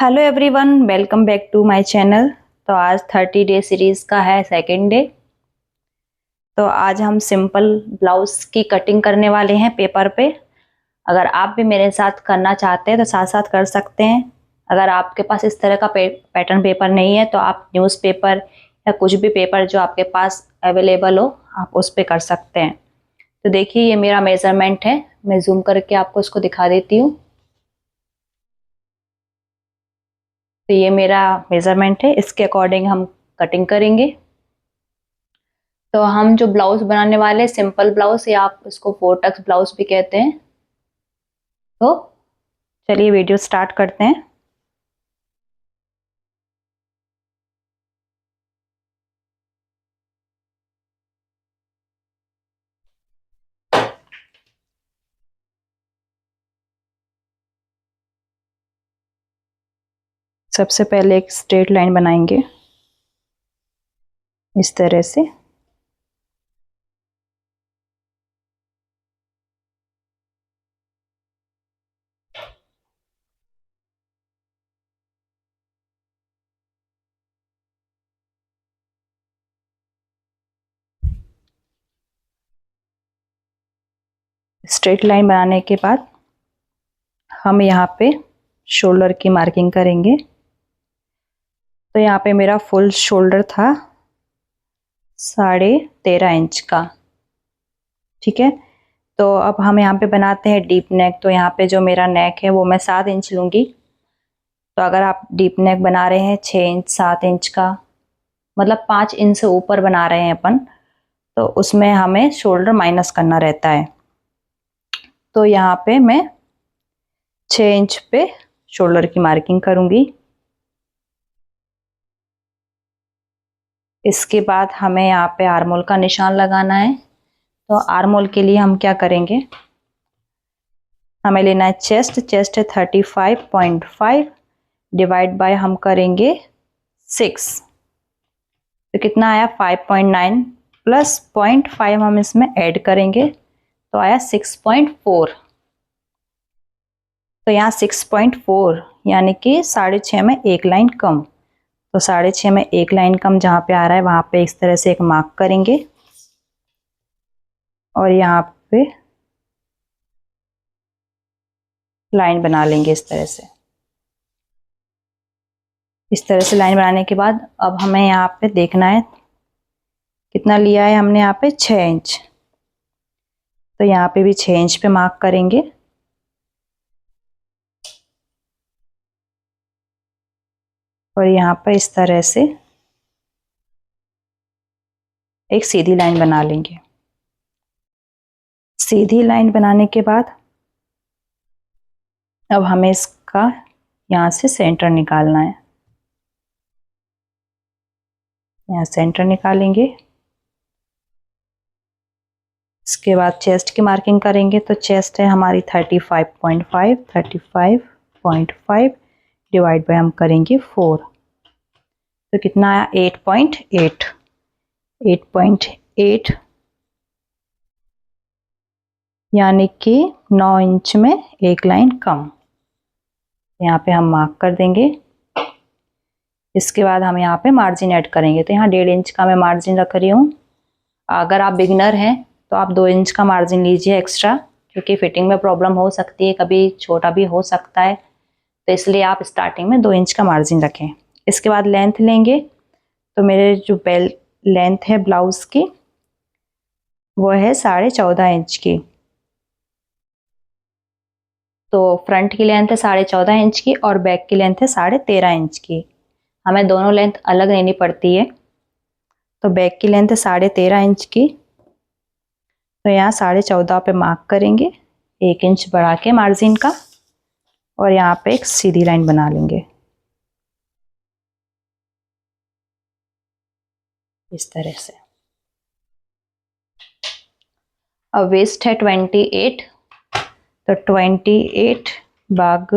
Hello everyone, welcome back to my channel. तो आज 30 day series का है सेकंड डे। तो आज हम सिंपल ब्लाउज की कटिंग करने वाले हैं पेपर पे। अगर आप भी मेरे साथ करना चाहते हैं तो साथ साथ कर सकते हैं। अगर आपके पास इस तरह का पैटर्न पेपर नहीं है तो आप न्यूज़पेपर या कुछ भी पेपर जो आपके पास अवेलेबल हो आप उस पर कर सकते हैं। तो देखिए, ये मेरा मेज़रमेंट है। मैं जूम करके आपको इसको दिखा देती हूँ। तो ये मेरा मेज़रमेंट है, इसके अकॉर्डिंग हम कटिंग करेंगे। तो हम जो ब्लाउज बनाने वाले सिंपल ब्लाउज या आप इसको 4 टक्स ब्लाउज भी कहते हैं। तो चलिए वीडियो स्टार्ट करते हैं। सबसे पहले एक स्ट्रेट लाइन बनाएंगे इस तरह से। स्ट्रेट लाइन बनाने के बाद हम यहाँ पे शोल्डर की मार्किंग करेंगे। तो यहाँ पे मेरा फुल शोल्डर था 13.5 इंच का। ठीक है, तो अब हम यहाँ पे बनाते हैं डीप नेक। तो यहाँ पे जो मेरा नेक है वो मैं 7 इंच लूँगी। तो अगर आप डीप नेक बना रहे हैं 6 इंच 7 इंच का, मतलब 5 इंच से ऊपर बना रहे हैं अपन, तो उसमें हमें शोल्डर माइनस करना रहता है। तो यहाँ पे मैं 6 इंच पे शोल्डर की मार्किंग करूँगी। इसके बाद हमें यहाँ पे आर्मोल का निशान लगाना है। तो आर्मोल के लिए हम क्या करेंगे, हमें लेना है चेस्ट है 35.5 डिवाइड बाय हम करेंगे 6। तो कितना आया 5.9 प्लस 0.5 हम इसमें ऐड करेंगे तो आया 6.4। तो यहाँ 6.4 यानी कि 6.5 में एक लाइन कम। तो 6.5 में एक लाइन कम जहाँ पे आ रहा है वहाँ पे इस तरह से एक मार्क करेंगे और यहाँ पे लाइन बना लेंगे इस तरह से। इस तरह से लाइन बनाने के बाद अब हमें यहाँ पे देखना है कितना लिया है हमने यहाँ पे 6 इंच। तो यहाँ पे भी 6 इंच पे मार्क करेंगे। और यहाँ पर इस तरह से एक सीधी लाइन बना लेंगे। सीधी लाइन बनाने के बाद अब हमें इसका यहाँ से सेंटर निकालना है। यहाँ सेंटर निकालेंगे। इसके बाद चेस्ट की मार्किंग करेंगे। तो चेस्ट है हमारी 35.5 डिवाइड बाय हम करेंगे 4। तो कितना आया 8.8 यानी कि 9 इंच में एक लाइन कम। यहाँ पे हम मार्क कर देंगे। इसके बाद हम यहाँ पे मार्जिन ऐड करेंगे। तो यहाँ 1.5 इंच का मैं मार्जिन रख रही हूँ। अगर आप बिगनर हैं तो आप 2 इंच का मार्जिन लीजिए एक्स्ट्रा, क्योंकि फिटिंग में प्रॉब्लम हो सकती है, कभी छोटा भी हो सकता है। तो इसलिए आप स्टार्टिंग में 2 इंच का मार्जिन रखें। इसके बाद लेंथ लेंगे। तो मेरे जो बेल्ट लेंथ है ब्लाउज की वो है 14.5 इंच की। तो फ्रंट की लेंथ है 14.5 इंच की और बैक की लेंथ है 13.5 इंच की। हमें दोनों लेंथ अलग लेनी पड़ती है। तो बैक की लेंथ है 13.5 इंच की। तो यहाँ 14.5 पे मार्क करेंगे, 1 इंच बढ़ा के मार्जिन का, और यहाँ पे एक सीधी लाइन बना लेंगे इस तरह से। अब वेस्ट है 28। तो 28 भाग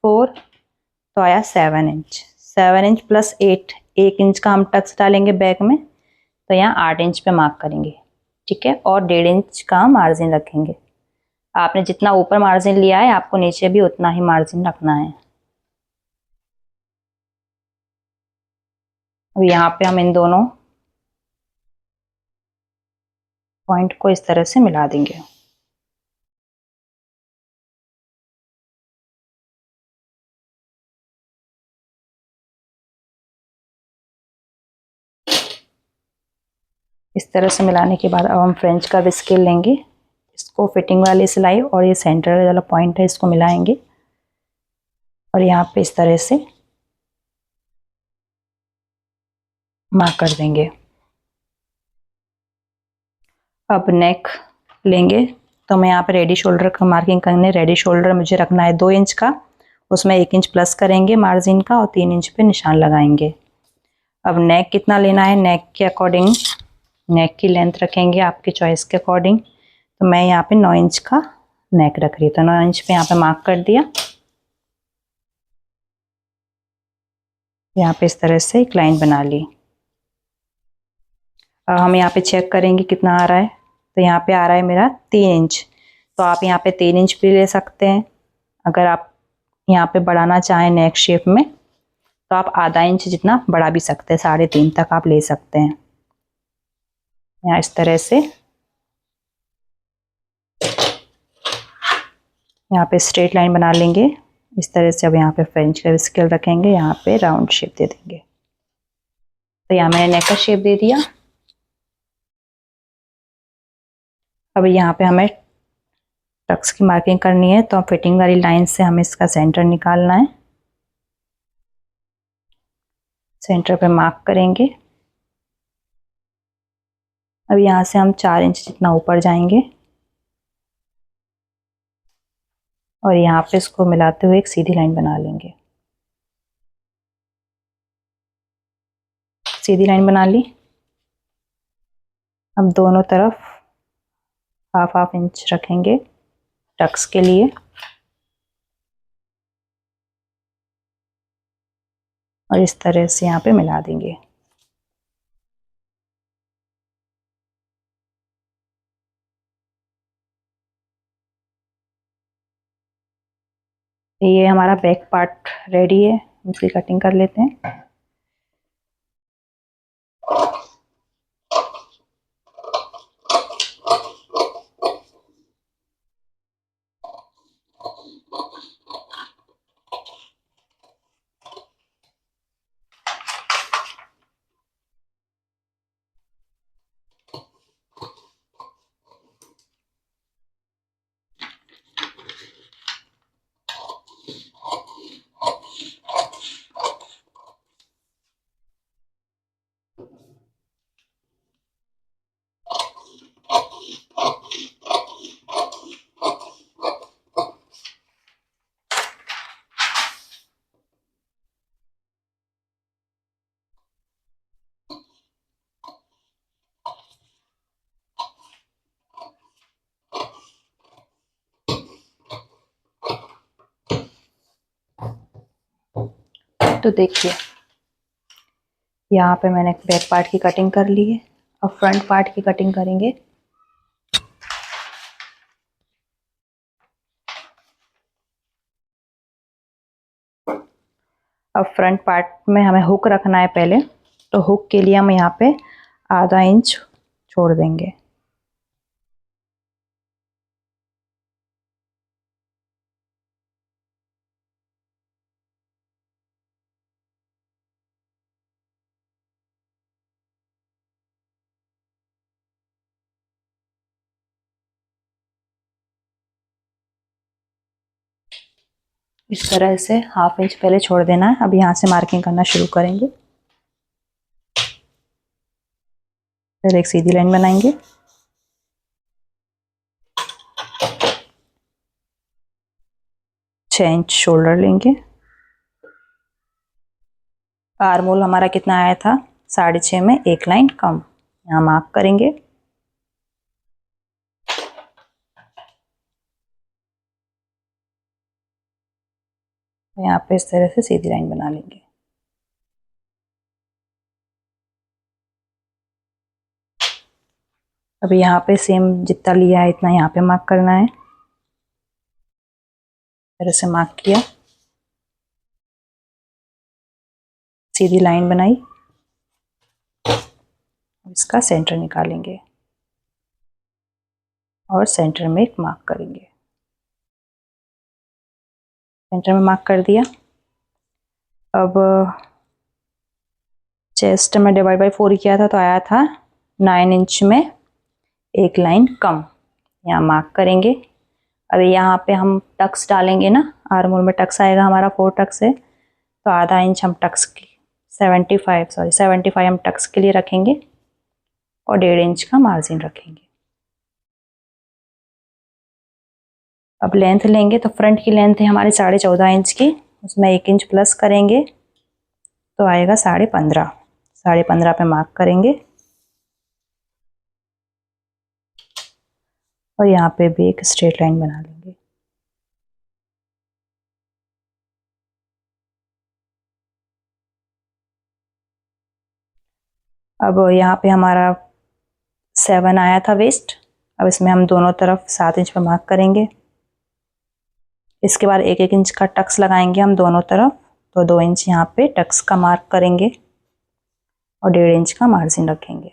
4 तो आया 7 इंच। 7 इंच प्लस 8, 1 इंच का हम टक्स डालेंगे बैक में। तो यहाँ 8 इंच पे मार्क करेंगे। ठीक है, और 1.5 इंच का मार्जिन रखेंगे। आपने जितना ऊपर मार्जिन लिया है आपको नीचे भी उतना ही मार्जिन रखना है। अब यहाँ पे हम इन दोनों पॉइंट को इस तरह से मिला देंगे। इस तरह से मिलाने के बाद अब हम फ्रेंच का स्केल लेंगे, इसको फिटिंग वाली सिलाई और ये सेंटर वाला पॉइंट है इसको मिलाएंगे और यहाँ पे इस तरह से मार्क कर देंगे। अब नेक लेंगे, तो मैं यहाँ पे रेडी शोल्डर का मार्किंग करने, रेडी शोल्डर मुझे रखना है 2 इंच का, उसमें 1 इंच प्लस करेंगे मार्जिन का और 3 इंच पे निशान लगाएंगे। अब नेक कितना लेना है, नेक के अकॉर्डिंग नेक की लेंथ रखेंगे आपकी चॉइस के अकॉर्डिंग। तो मैं यहाँ पे 9 इंच का नेक रख रही हूँ, तो 9 इंच पे यहाँ पे मार्क कर दिया। यहाँ पे इस तरह से एक लाइन बना ली। अब हम यहाँ पे चेक करेंगे कितना आ रहा है, तो यहाँ पे आ रहा है मेरा 3 इंच। तो आप यहाँ पे 3 इंच भी ले सकते हैं। अगर आप यहाँ पे बढ़ाना चाहें नेक शेप में तो आप आधा इंच जितना बढ़ा भी सकते हैं, 3.5 तक आप ले सकते हैं। यहाँ इस तरह से यहाँ पे स्ट्रेट लाइन बना लेंगे इस तरह से। अब यहाँ पे फ्रेंच का स्केल रखेंगे, यहाँ पे राउंड शेप दे देंगे। तो यहाँ मैंने नेक का शेप दे दिया। अब यहाँ पे हमें टक्स की मार्किंग करनी है, तो फिटिंग वाली लाइन से हमें इसका सेंटर निकालना है। सेंटर पे मार्क करेंगे। अब यहाँ से हम 4 इंच जितना ऊपर जाएंगे और यहाँ पे इसको मिलाते हुए एक सीधी लाइन बना लेंगे। सीधी लाइन बना ली। अब दोनों तरफ हाफ इंच रखेंगे टक्स के लिए और इस तरह से यहाँ पे मिला देंगे। ये हमारा बैक पार्ट रेडी है, इसकी कटिंग कर लेते हैं। तो देखिए यहाँ पे मैंने बैक पार्ट की कटिंग कर ली है। अब फ्रंट पार्ट की कटिंग करेंगे। अब फ्रंट पार्ट में हमें हुक रखना है पहले, तो हुक के लिए हम यहाँ पे आधा इंच छोड़ देंगे। इस तरह से हाफ इंच पहले छोड़ देना है। अब यहाँ से मार्किंग करना शुरू करेंगे। पहले एक सीधी लाइन बनाएंगे, छः इंच शोल्डर लेंगे। आर्मोल हमारा कितना आया था, 6.5 में एक लाइन कम, यहाँ मार्क करेंगे। यहाँ पे इस तरह से सीधी लाइन बना लेंगे। अब यहाँ पे सेम जितना लिया है इतना यहाँ पे मार्क करना है। तरह से मार्क किया, सीधी लाइन बनाई इसका सेंटर निकालेंगे और सेंटर में एक मार्क करेंगे। सेंटर में मार्क कर दिया। अब चेस्ट में डिवाइड बाई 4 किया था तो आया था 9 इंच में एक लाइन कम, यहाँ मार्क करेंगे। अब यहाँ पे हम टक्स डालेंगे ना, आर्म होल में टक्स आएगा हमारा 4 टक्स है, तो आधा इंच हम टक्स की 75 हम टक्स के लिए रखेंगे और 1.5 इंच का मार्जिन रखेंगे। अब लेंथ लेंगे तो फ्रंट की लेंथ है हमारी 14.5 इंच की, उसमें 1 इंच प्लस करेंगे तो आएगा 15.5। 15.5 पे मार्क करेंगे और यहाँ पे भी एक स्ट्रेट लाइन बना लेंगे। अब यहाँ पे हमारा 7 आया था वेस्ट, अब इसमें हम दोनों तरफ 7 इंच पे मार्क करेंगे। इसके बाद 1-1 इंच का टक्स लगाएंगे हम दोनों तरफ, तो 2 इंच यहाँ पे टक्स का मार्क करेंगे और 1.5 इंच का मार्जिन रखेंगे।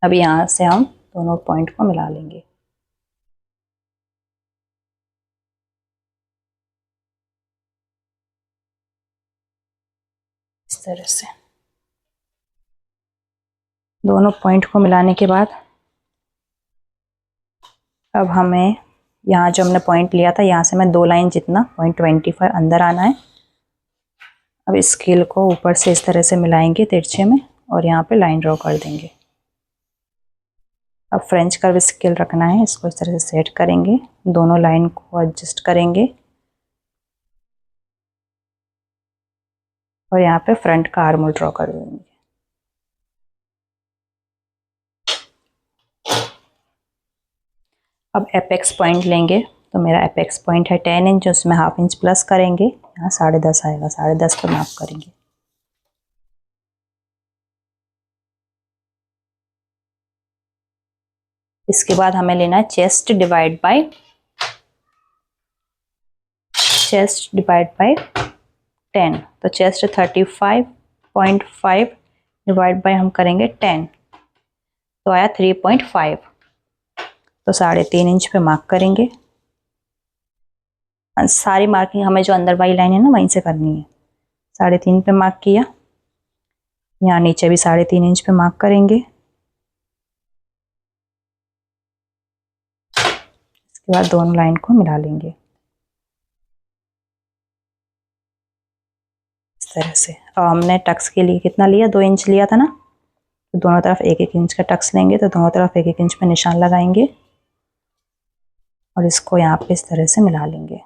अब यहाँ से हम दोनों पॉइंट को मिला लेंगे। इस तरह से दोनों पॉइंट को मिलाने के बाद अब हमें यहाँ जो हमने पॉइंट लिया था, यहाँ से मैं 2 लाइन जितना 0.25 अंदर आना है। अब स्केल को ऊपर से इस तरह से मिलाएंगे तिरछे में और यहाँ पे लाइन ड्रॉ कर देंगे। अब फ्रेंच कर्व स्केल रखना है, इसको इस तरह से सेट करेंगे, दोनों लाइन को एडजस्ट करेंगे और यहाँ पे फ्रंट का आर्म होल ड्रॉ कर देंगे। अब एपेक्स पॉइंट लेंगे, तो मेरा एपेक्स पॉइंट है 10 इंच, उसमें 1/2 इंच प्लस करेंगे, यहाँ 10.5 आएगा, 10.5 पे मार्क करेंगे। इसके बाद हमें लेना है चेस्ट डिवाइड बाय 10, तो चेस्ट 35.5 डिवाइड बाय हम करेंगे 10, तो आया 3.5, तो 3.5 इंच पे मार्क करेंगे। सारी मार्किंग हमें जो अंदर वाली लाइन है ना वहीं से करनी है। 3.5 पे मार्क किया, यहाँ नीचे भी 3.5 इंच पे मार्क करेंगे। इसके बाद दोनों लाइन को मिला लेंगे इस तरह से। और हमने टक्स के लिए कितना लिया, 2 इंच लिया था ना, तो दोनों तरफ 1-1 इंच का टक्स लेंगे, तो दोनों तरफ 1-1 इंच पे निशान लगाएंगे और इसको यहाँ पे इस तरह से मिला लेंगे।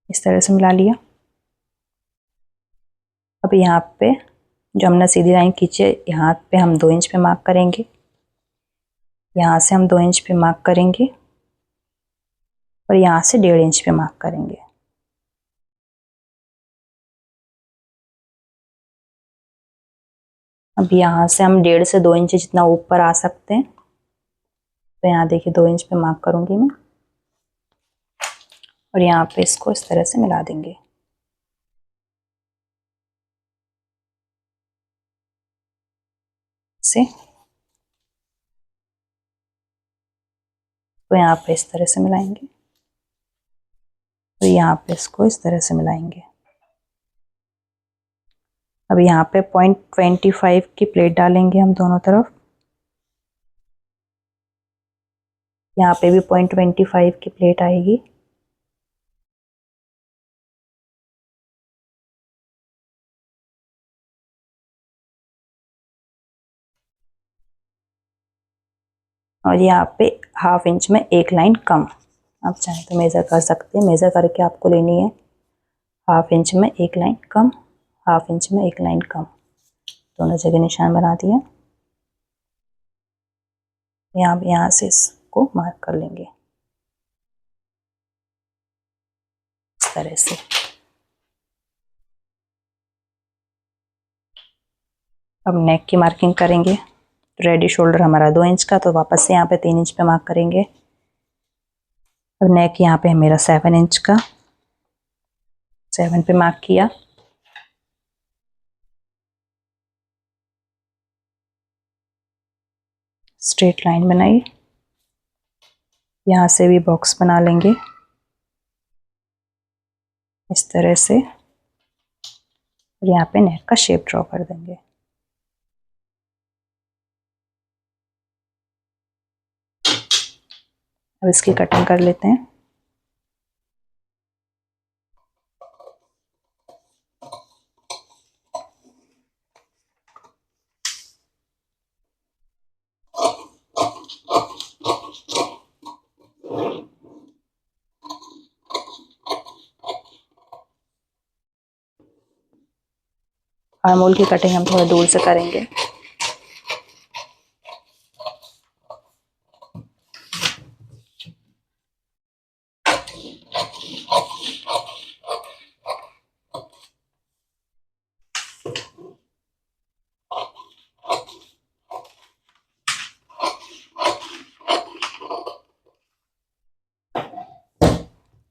इस तरह से मिला लिया। अब यहाँ पे जो हमने सीधी लाइन खींची है, यहाँ पे हम 2 इंच पे मार्क करेंगे, यहाँ से हम 2 इंच पे मार्क करेंगे और यहाँ से 1.5 इंच पे मार्क करेंगे। अब यहाँ से हम 1.5 से 2 इंच जितना ऊपर आ सकते हैं, तो यहाँ देखिए 2 इंच पे मार्क करूँगी मैं और यहाँ पे इसको इस तरह से मिला देंगे से। तो यहाँ पे इस तरह से मिलाएंगे, तो यहाँ पे इसको इस तरह से मिलाएंगे। अब यहाँ पे 0.25 की प्लेट डालेंगे हम दोनों तरफ, यहाँ पे भी 0.25 की प्लेट आएगी। और यहाँ पे 1/2 इंच में एक लाइन कम, आप चाहें तो मेज़र कर सकते हैं, मेज़र करके आपको लेनी है। 1/2 इंच में एक लाइन कम, 1/2 इंच में एक लाइन कम, दोनों जगह निशान बना दिया। यहाँ से इसको मार्क कर लेंगे इस तरह से। अब नेक की मार्किंग करेंगे। रेडी शोल्डर हमारा 2 इंच का, तो वापस से यहाँ पे 3 इंच पे मार्क करेंगे। अब नेक यहाँ पे है मेरा 7 इंच का, 7 पे मार्क किया। स्ट्रेट लाइन बनाई, यहाँ से भी बॉक्स बना लेंगे इस तरह से, और यहाँ पे नेक का शेप ड्रॉ कर देंगे। अब इसकी कटिंग कर लेते हैं। आर्मोल की कटिंग हम थोड़ा दूर से करेंगे।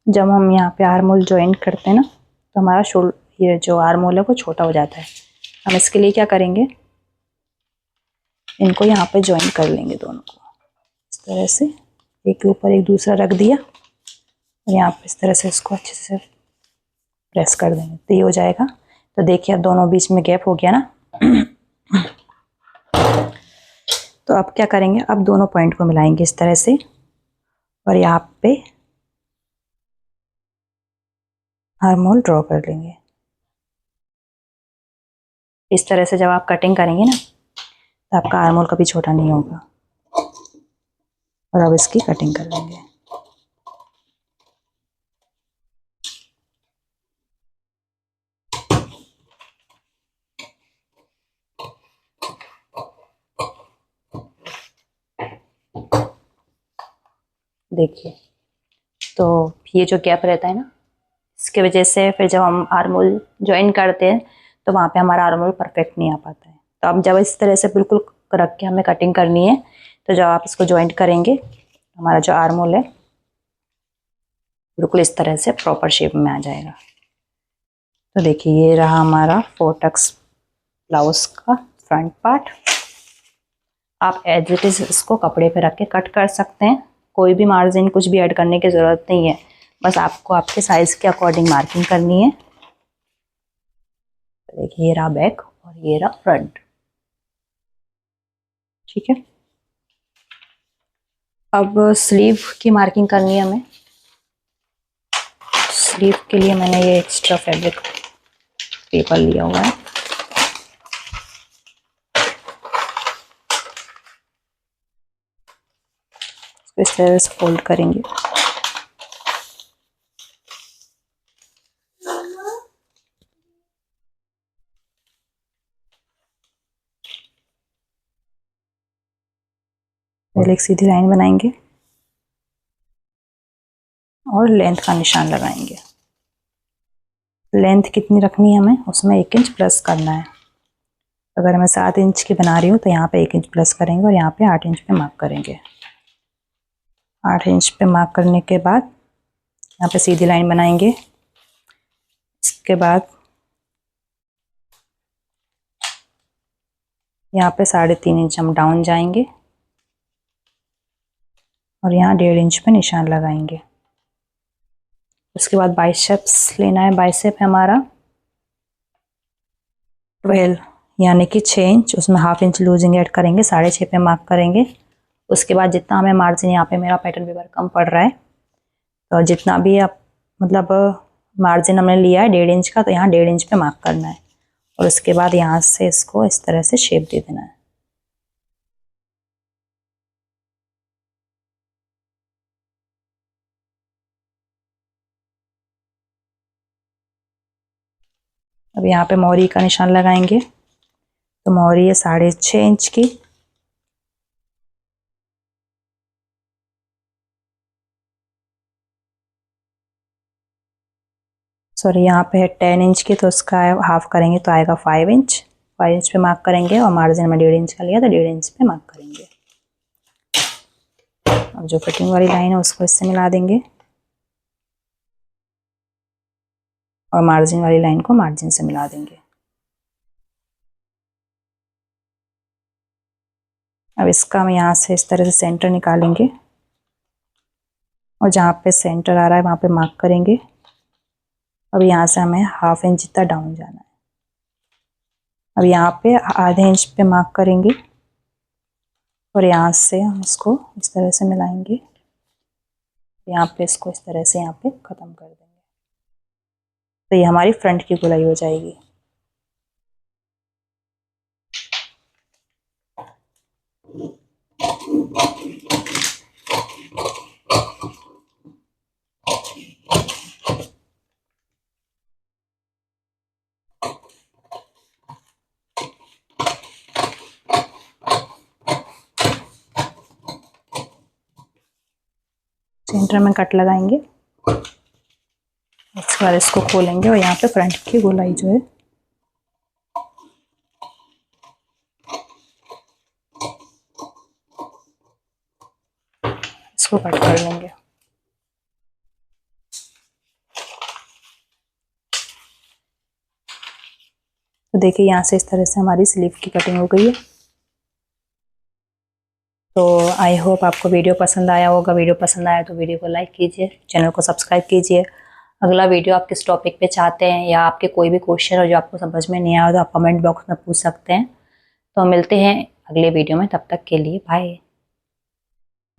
जब हम यहाँ पे आर्मोल ज्वाइन करते हैं ना, तो हमारा ये जो आर्मोल है वो छोटा हो जाता है। हम इसके लिए क्या करेंगे, इनको यहाँ पे ज्वाइन कर लेंगे दोनों को इस तरह से, एक के ऊपर एक दूसरा रख दिया, और यहाँ पे इस तरह से इसको अच्छे से प्रेस कर देंगे, तो ये हो जाएगा। तो देखिए अब दोनों बीच में गैप हो गया ना। तो अब क्या करेंगे, अब दोनों पॉइंट को मिलाएंगे इस तरह से, और यहाँ पे आर्मोल ड्रॉ कर लेंगे। इस तरह से जब आप कटिंग करेंगे ना, तो आपका आर्मोल कभी छोटा नहीं होगा। और अब इसकी कटिंग कर लेंगे। देखिए, तो ये जो गैप रहता है ना, इसकी वजह से फिर जब हम आर्मोल ज्वाइन करते हैं तो वहाँ पे हमारा आर्मोल परफेक्ट नहीं आ पाता है। तो अब जब इस तरह से बिल्कुल रख के हमें कटिंग करनी है, तो जब आप इसको ज्वाइंट करेंगे, हमारा जो आर्मोल है बिल्कुल इस तरह से प्रॉपर शेप में आ जाएगा। तो देखिए ये रहा हमारा 4 टक्स ब्लाउज का फ्रंट पार्ट। आप एज इट इज इसको कपड़े पे रख के कट कर सकते हैं, कोई भी मार्जिन कुछ भी ऐड करने की ज़रूरत नहीं है, बस आपको आपके साइज़ के अकॉर्डिंग मार्किंग करनी है। देखिए ये रहा बैक और ये रहा फ्रंट, ठीक है। अब स्लीव की मार्किंग करनी है हमें। स्लीव के लिए मैंने ये एक्स्ट्रा फैब्रिक पेपर लिया हुआ है। इसको इस तरह से फोल्ड करेंगे। पहले एक सीधी लाइन बनाएंगे और लेंथ का निशान लगाएंगे। लेंथ कितनी रखनी है हमें, उसमें 1 इंच प्लस करना है। अगर मैं 7 इंच की बना रही हूँ तो यहाँ पे 1 इंच प्लस करेंगे, और यहाँ पे 8 इंच पे मार्क करेंगे। 8 इंच पे मार्क करने के बाद यहाँ पे सीधी लाइन बनाएंगे। इसके बाद यहाँ पे 3.5 इंच हम डाउन जाएंगे, और यहाँ 1.5 इंच पे निशान लगाएंगे। उसके बाद बाइसेप्स लेना है। बाइसेप है हमारा 12 यानी कि 6 इंच, उसमें ½ इंच लूजिंग ऐड करेंगे, 6.5 पे मार्क करेंगे। उसके बाद जितना हमें मार्जिन, यहाँ पे मेरा पैटर्न पेपर कम पड़ रहा है, तो जितना भी आप मतलब मार्जिन हमने लिया है 1.5 इंच का, तो यहाँ 1.5 इंच पे मार्क करना है, और उसके बाद यहाँ से इसको इस तरह से शेप दे देना है। अब यहाँ पे मोहरी का निशान लगाएंगे, तो मोहरी है 6.5 इंच की। सॉरी, यहाँ पे है 10 इंच की, तो उसका हाफ करेंगे तो आएगा 5 इंच, 5 इंच पे मार्क करेंगे और मार्जिन में 1.5 इंच का लिया तो 1.5 इंच पे मार्क करेंगे। अब जो कटिंग वाली लाइन है उसको इससे मिला देंगे और मार्जिन वाली लाइन को मार्जिन से मिला देंगे। अब इसका हम यहाँ से इस तरह से सेंटर निकालेंगे और जहाँ पे सेंटर आ रहा है वहाँ पे मार्क करेंगे। अब यहाँ से हमें 1/2 इंच जितना डाउन जाना है। अब यहाँ पे आधे इंच पे मार्क करेंगे और यहाँ से हम इसको इस तरह से मिलाएंगे। यहाँ पे इसको इस तरह से यहाँ पे ख़त्म कर देंगे। तो ये हमारी फ्रंट की गोलाई हो जाएगी। सेंटर में कट लगाएंगे, उसके बाद इसको खोलेंगे और यहाँ पे फ्रंट की गोलाई जो है इसको कट कर लेंगे। तो देखिए यहाँ से इस तरह से हमारी स्लीव की कटिंग हो गई है। तो आई होप आपको वीडियो पसंद आया होगा। वीडियो पसंद आया तो वीडियो को लाइक कीजिए, चैनल को सब्सक्राइब कीजिए। अगला वीडियो आप किस टॉपिक पे चाहते हैं या आपके कोई भी क्वेश्चन हो जो आपको समझ में नहीं आया तो आप कमेंट बॉक्स में पूछ सकते हैं। तो मिलते हैं अगले वीडियो में, तब तक के लिए बाय।